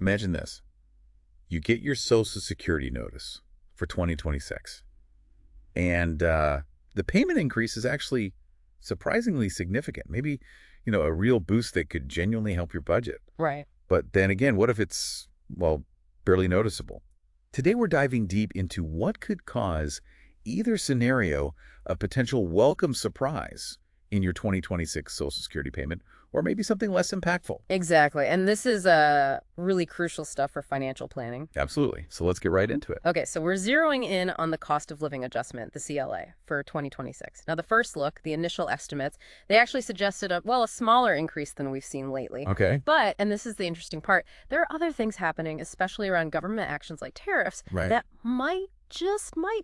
Imagine this. You get your Social Security notice for 2026, and the payment increase is actually surprisingly significant. Maybe, a real boost that could genuinely help your budget. Right. But then again, what if it's, well, barely noticeable? Today, we're diving deep into what could cause either scenario a potential welcome surprise in your 2026 Social Security payment, or maybe something less impactful. Exactly. And this is really crucial stuff for financial planning. Absolutely. So let's get right into it. Okay, so we're zeroing in on the cost of living adjustment, the CLA, for 2026. Now, the first look, the initial estimates, they actually suggested a smaller increase than we've seen lately. Okay. But, and this is the interesting part, there are other things happening, especially around government actions like tariffs, Right. that might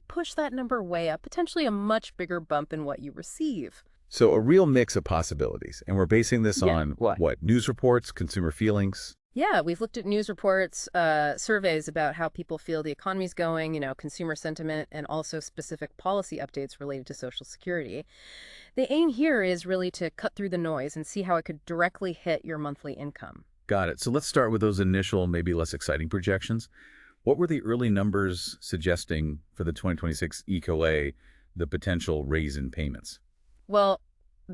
push that number way up, potentially a much bigger bump in what you receive. So a real mix of possibilities. And we're basing this Yeah, on what? News reports, consumer feelings. Yeah, we've looked at news reports, surveys about how people feel the economy's going, consumer sentiment, and also specific policy updates related to Social Security. The aim here is really to cut through the noise and see how it could directly hit your monthly income. Got it. So let's start with those initial, maybe less exciting projections. What were the early numbers suggesting for the 2026 ECOA, the potential raise in payments? Well,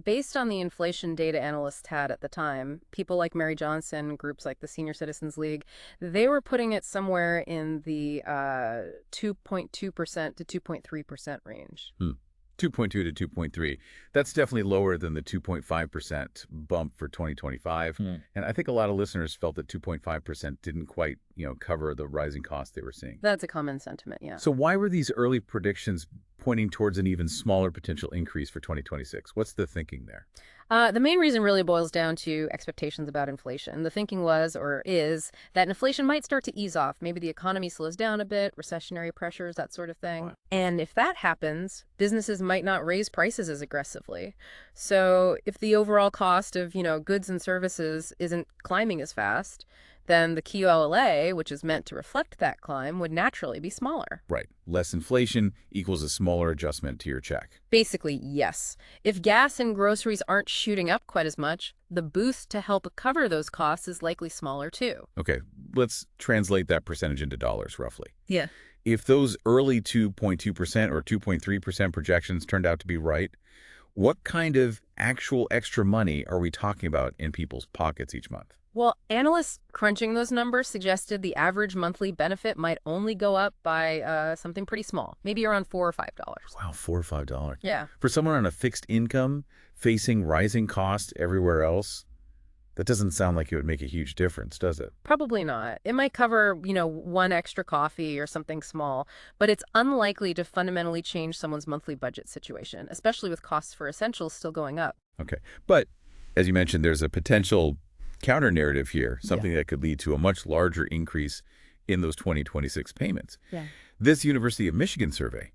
based on the inflation data analysts had at the time, people like Mary Johnson, groups like the Senior Citizens League, they were putting it somewhere in the 2.2% to 2.3% range. 2.2 to 2.3. That's definitely lower than the 2.5% bump for 2025. And I think a lot of listeners felt that 2.5% didn't quite, cover the rising costs they were seeing. That's a common sentiment, yeah. So why were these early predictions pointing towards an even smaller potential increase for 2026? What's the thinking there? The main reason really boils down to expectations about inflation. The thinking was, or is, that inflation might start to ease off. Maybe the economy slows down a bit, recessionary pressures, that sort of thing. And if that happens, businesses might not raise prices as aggressively. So if the overall cost of, goods and services isn't climbing as fast, then the QLA, which is meant to reflect that climb, would naturally be smaller. Right. Less inflation equals a smaller adjustment to your check. Basically, yes. If gas and groceries aren't shooting up quite as much, the boost to help cover those costs is likely smaller too. Okay, let's translate that percentage into dollars roughly. Yeah. If those early 2.2% or 2.3% projections turned out to be right, what kind of actual extra money are we talking about in people's pockets each month? Well, analysts crunching those numbers suggested the average monthly benefit might only go up by something pretty small, maybe around $4 or $5. Wow, $4 or $5. Yeah. For someone on a fixed income facing rising costs everywhere else, that doesn't sound like it would make a huge difference, does it? Probably not. It might cover, one extra coffee or something small, but it's unlikely to fundamentally change someone's monthly budget situation, especially with costs for essentials still going up. Okay. But as you mentioned, there's a potential counter-narrative here, something that could lead to a much larger increase in those 2026 payments. Yeah. This University of Michigan survey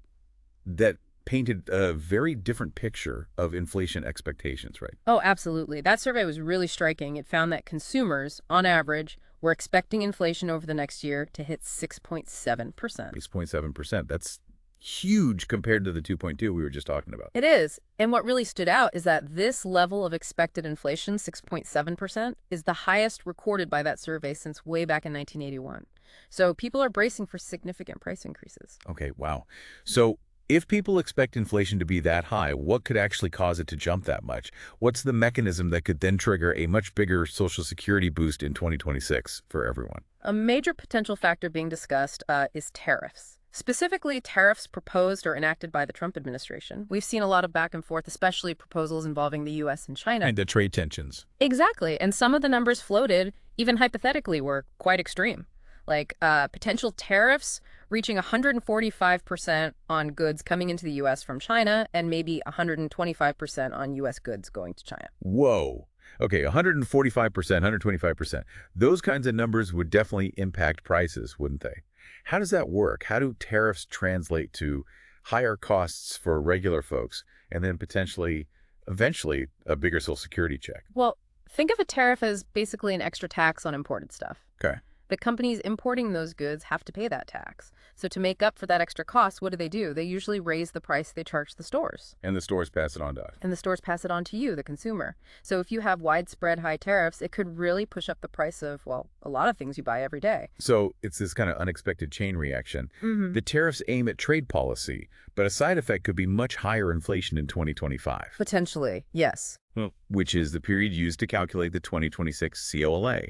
that painted a very different picture of inflation expectations, right? Oh, absolutely. That survey was really striking. It found that consumers, on average, were expecting inflation over the next year to hit 6.7%. 6.7%. That's huge compared to the 2.2 we were just talking about. It is. And what really stood out is that this level of expected inflation, 6.7%, is the highest recorded by that survey since way back in 1981. So people are bracing for significant price increases. Okay, wow. So if people expect inflation to be that high, what could actually cause it to jump that much? What's the mechanism that could then trigger a much bigger Social Security boost in 2026 for everyone? A major potential factor being discussed is tariffs. Specifically, tariffs proposed or enacted by the Trump administration. We've seen a lot of back and forth, especially proposals involving the U.S. and China. And the trade tensions. Exactly. And some of the numbers floated, even hypothetically, were quite extreme. Like potential tariffs reaching 145% on goods coming into the U.S. from China and maybe 125% on U.S. goods going to China. Whoa. Okay, 145%, 125%. Those kinds of numbers would definitely impact prices, wouldn't they? How does that work? How do tariffs translate to higher costs for regular folks and then potentially, eventually, a bigger Social Security check? Well, think of a tariff as basically an extra tax on imported stuff. Okay. the companies importing those goods have to pay that tax. So to make up for that extra cost, what do? They usually raise the price they charge the stores. And the stores pass it on to us. And the stores pass it on to you, the consumer. So if you have widespread high tariffs, it could really push up the price of, well, a lot of things you buy every day. So it's this kind of unexpected chain reaction. Mm-hmm. The tariffs aim at trade policy, but a side effect could be much higher inflation in 2025. Potentially, yes. Which is the period used to calculate the 2026 COLA.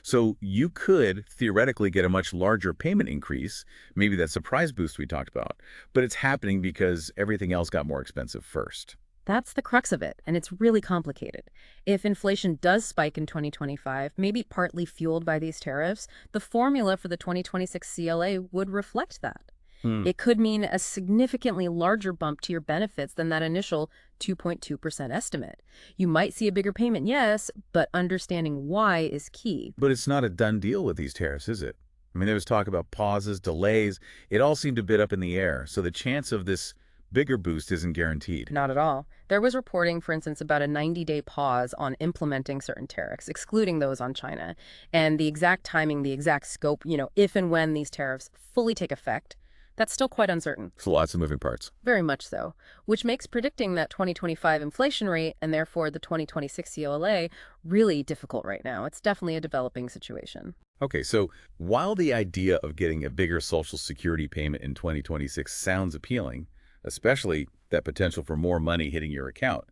So you could theoretically get a much larger payment increase, maybe that surprise boost we talked about, but it's happening because everything else got more expensive first. That's the crux of it, and it's really complicated. If inflation does spike in 2025, maybe partly fueled by these tariffs, the formula for the 2026 CLA would reflect that. It could mean a significantly larger bump to your benefits than that initial 2.2% estimate. You might see a bigger payment, yes, but understanding why is key. But it's not a done deal with these tariffs, is it? I mean, there was talk about pauses, delays. It all seemed a bit up in the air, so the chance of this bigger boost isn't guaranteed. Not at all. There was reporting, for instance, about a 90-day pause on implementing certain tariffs, excluding those on China. And the exact timing, the exact scope, if and when these tariffs fully take effect, that's still quite uncertain. So lots of moving parts. Very much so, which makes predicting that 2025 inflation rate and therefore the 2026 COLA really difficult right now. It's definitely a developing situation. Okay, so while the idea of getting a bigger Social Security payment in 2026 sounds appealing, especially that potential for more money hitting your account,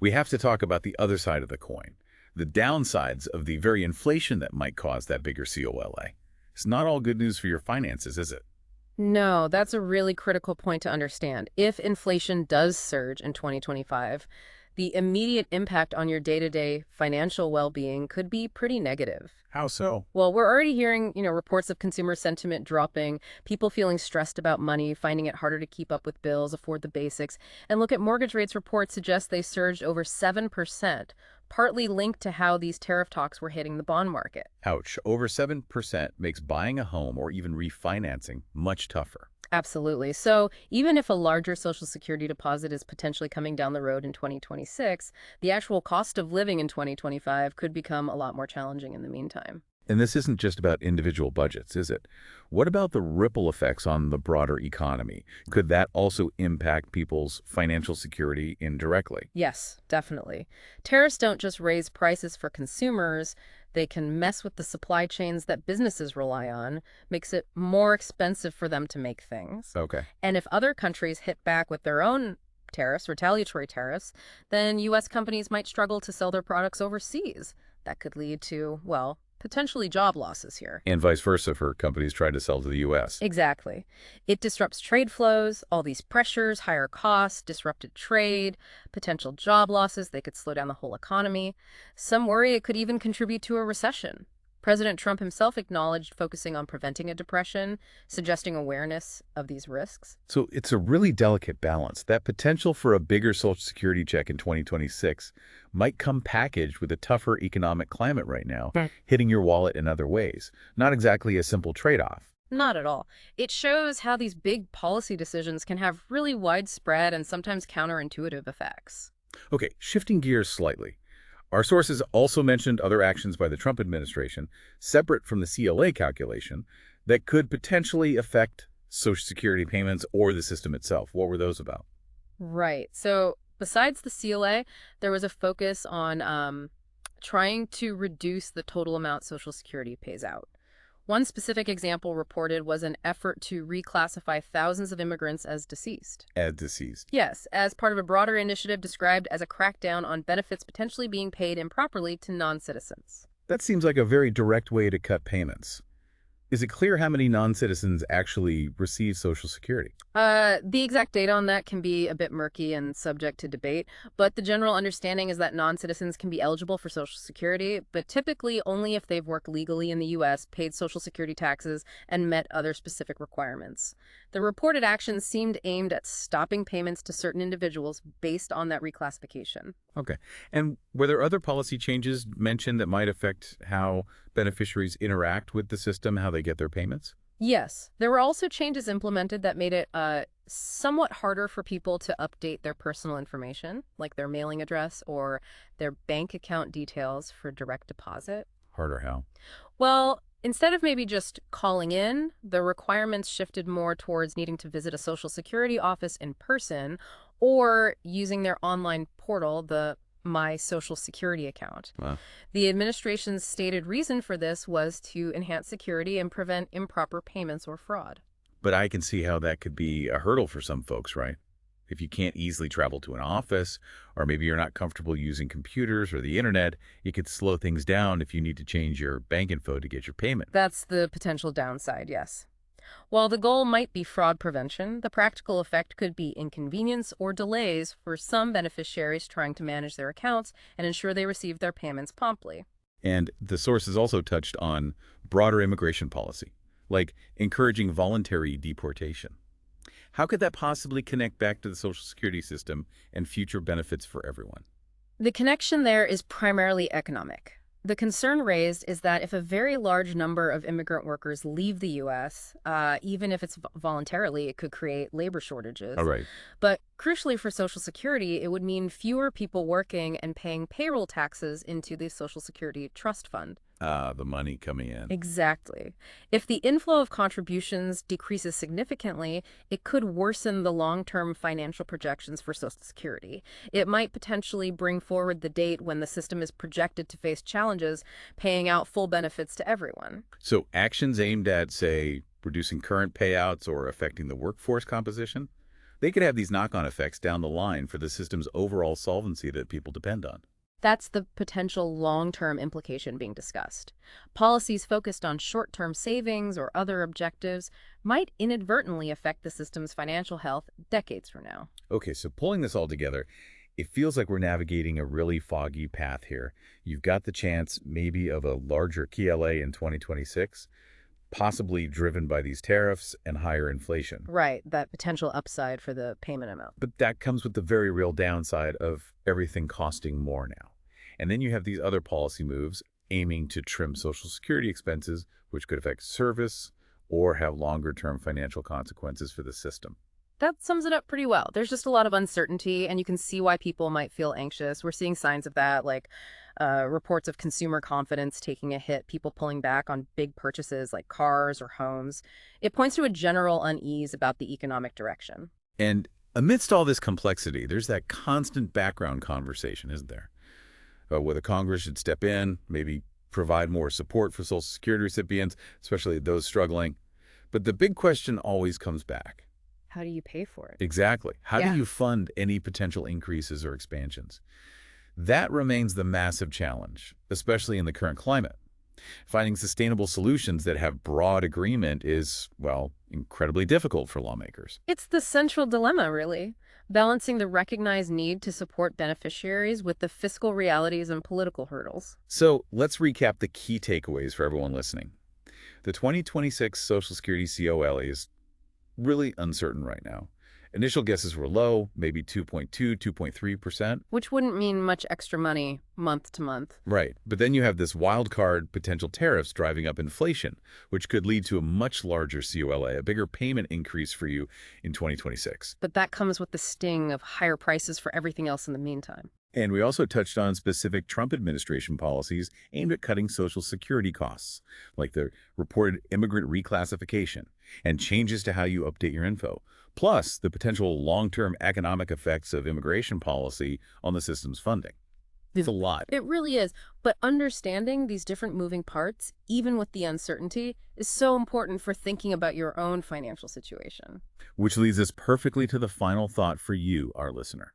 we have to talk about the other side of the coin, the downsides of the very inflation that might cause that bigger COLA. It's not all good news for your finances, is it? No, that's a really critical point to understand. If inflation does surge in 2025, the immediate impact on your day-to-day financial well-being could be pretty negative. How so? Well, we're already hearing, reports of consumer sentiment dropping, people feeling stressed about money, finding it harder to keep up with bills, afford the basics. And look at mortgage rates reports suggest they surged over 7%, partly linked to how these tariff talks were hitting the bond market. Ouch. Over 7% makes buying a home or even refinancing much tougher. Absolutely. So even if a larger Social Security deposit is potentially coming down the road in 2026, the actual cost of living in 2025 could become a lot more challenging in the meantime. And this isn't just about individual budgets, is it? What about the ripple effects on the broader economy? Could that also impact people's financial security indirectly? Yes, definitely. Tariffs don't just raise prices for consumers, they can mess with the supply chains that businesses rely on, makes it more expensive for them to make things. Okay. And if other countries hit back with their own tariffs, retaliatory tariffs, then U.S. companies might struggle to sell their products overseas. That could lead to, well, potentially job losses here. And vice versa for companies trying to sell to the U.S. Exactly. It disrupts trade flows, all these pressures, higher costs, disrupted trade, potential job losses. They could slow down the whole economy. Some worry it could even contribute to a recession. President Trump himself acknowledged focusing on preventing a depression, suggesting awareness of these risks. So it's a really delicate balance. That potential for a bigger Social Security check in 2026 might come packaged with a tougher economic climate right now, hitting your wallet in other ways. Not exactly a simple trade-off. Not at all. It shows how these big policy decisions can have really widespread and sometimes counterintuitive effects. Okay, shifting gears slightly. Our sources also mentioned other actions by the Trump administration, separate from the CLA calculation, that could potentially affect Social Security payments or the system itself. What were those about? Right. So besides the CLA, there was a focus on trying to reduce the total amount Social Security pays out. One specific example reported was an effort to reclassify thousands of immigrants as deceased. As deceased. Yes, as part of a broader initiative described as a crackdown on benefits potentially being paid improperly to non-citizens. That seems like a very direct way to cut payments. Is it clear how many non-citizens actually receive Social Security? The exact data on that can be a bit murky and subject to debate, but the general understanding is that non-citizens can be eligible for Social Security, but typically only if they've worked legally in the U.S., paid Social Security taxes, and met other specific requirements. The reported actions seemed aimed at stopping payments to certain individuals based on that reclassification. Okay. And were there other policy changes mentioned that might affect how beneficiaries interact with the system, how they get their payments? Yes, there were also changes implemented that made it somewhat harder for people to update their personal information, like their mailing address or their bank account details for direct deposit. Harder how? Well, Instead of maybe just calling in, the requirements shifted more towards needing to visit a Social Security office in person or using their online portal, the My Social Security account. Wow. The administration's stated reason for this was to enhance security and prevent improper payments or fraud. But I can see how that could be a hurdle for some folks, right? If you can't easily travel to an office, or maybe you're not comfortable using computers or the internet, it could slow things down if you need to change your bank info to get your payment. That's the potential downside, yes. While the goal might be fraud prevention, the practical effect could be inconvenience or delays for some beneficiaries trying to manage their accounts and ensure they receive their payments promptly. And the sources also touched on broader immigration policy, like encouraging voluntary deportation. How could that possibly connect back to the Social Security system and future benefits for everyone? The connection there is primarily economic. The concern raised is that if a very large number of immigrant workers leave the U.S., even if it's voluntarily, it could create labor shortages. All right. But crucially for Social Security, it would mean fewer people working and paying payroll taxes into the Social Security Trust Fund. The money coming in. Exactly. If the inflow of contributions decreases significantly, it could worsen the long-term financial projections for Social Security. It might potentially bring forward the date when the system is projected to face challenges, paying out full benefits to everyone. So actions aimed at, say, reducing current payouts or affecting the workforce composition, they could have these knock-on effects down the line for the system's overall solvency that people depend on. That's the potential long-term implication being discussed. Policies focused on short-term savings or other objectives might inadvertently affect the system's financial health decades from now. Okay, so pulling this all together, it feels like we're navigating a really foggy path here. You've got the chance maybe of a larger KLA in 2026, possibly driven by these tariffs and higher inflation. Right, that potential upside for the payment amount. But that comes with the very real downside of everything costing more now. And then you have these other policy moves aiming to trim Social Security expenses, which could affect service or have longer-term financial consequences for the system. That sums it up pretty well. There's just a lot of uncertainty, and you can see why people might feel anxious. We're seeing signs of that, like reports of consumer confidence taking a hit, people pulling back on big purchases like cars or homes. It points to a general unease about the economic direction. And amidst all this complexity, there's that constant background conversation, isn't there? Whether Congress should step in, maybe provide more support for Social Security recipients, especially those struggling. But the big question always comes back. How do you pay for it? Exactly. How Yeah. do you fund any potential increases or expansions? That remains the massive challenge, especially in the current climate. Finding sustainable solutions that have broad agreement is, well, incredibly difficult for lawmakers. It's the central dilemma, really, balancing the recognized need to support beneficiaries with the fiscal realities and political hurdles. So let's recap the key takeaways for everyone listening. The 2026 Social Security COL is really uncertain right now. Initial guesses were low, maybe 2.2, 2.3%. Which wouldn't mean much extra money month to month. Right. But then you have this wild card potential tariffs driving up inflation, which could lead to a much larger COLA, a bigger payment increase for you in 2026. But that comes with the sting of higher prices for everything else in the meantime. And we also touched on specific Trump administration policies aimed at cutting Social Security costs, like the reported immigrant reclassification and changes to how you update your info, plus the potential long-term economic effects of immigration policy on the system's funding. It's a lot. It really is. But understanding these different moving parts, even with the uncertainty, is so important for thinking about your own financial situation. Which leads us perfectly to the final thought for you, our listener.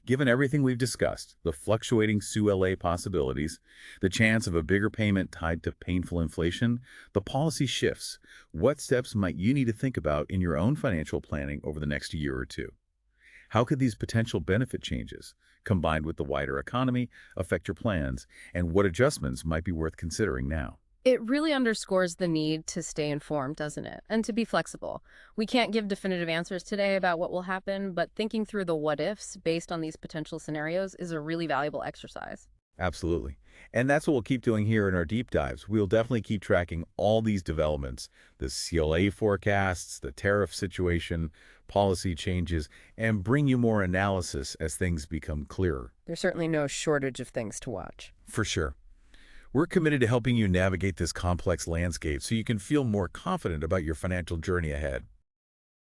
Given everything we've discussed, the fluctuating COLA possibilities, the chance of a bigger payment tied to painful inflation, the policy shifts, what steps might you need to think about in your own financial planning over the next year or two? How could these potential benefit changes, combined with the wider economy, affect your plans, and what adjustments might be worth considering now? It really underscores the need to stay informed, doesn't it? And to be flexible. We can't give definitive answers today about what will happen, but thinking through the what-ifs based on these potential scenarios is a really valuable exercise. Absolutely. And that's what we'll keep doing here in our deep dives. We'll definitely keep tracking all these developments, the CLA forecasts, the tariff situation, policy changes, and bring you more analysis as things become clearer. There's certainly no shortage of things to watch. For sure. We're committed to helping you navigate this complex landscape so you can feel more confident about your financial journey ahead.